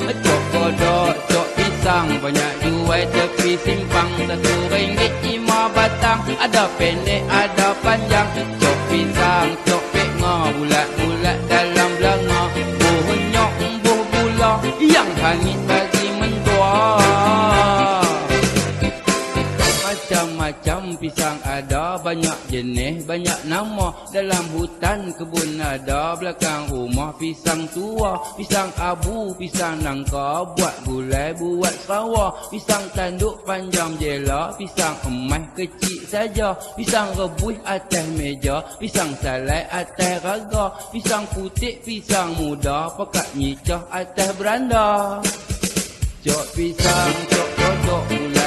Cok kodok, cok pisang, banyak jual tepi simpang. RM1 5 batang, ada pendek, ada panjang. Cok pisang, cok pekngah, bulat-bulat dalam belanga. Buh nyok, buh gula, yang hangit bagi mentua. Macam-macam pisang ada, banyak jenis, banyak nama. Dalam hutan kebun ada, belakang rumah pisang tua. Pisang abu, pisang nangka, buat gulai, buat sarawak. Pisang tanduk panjang jela, pisang emas kecil saja. Pisang rebus atas meja, pisang salai atas raga. Pisang putih, pisang muda, pekat nyicah atas beranda. Cok pisang, cok kodok, gulai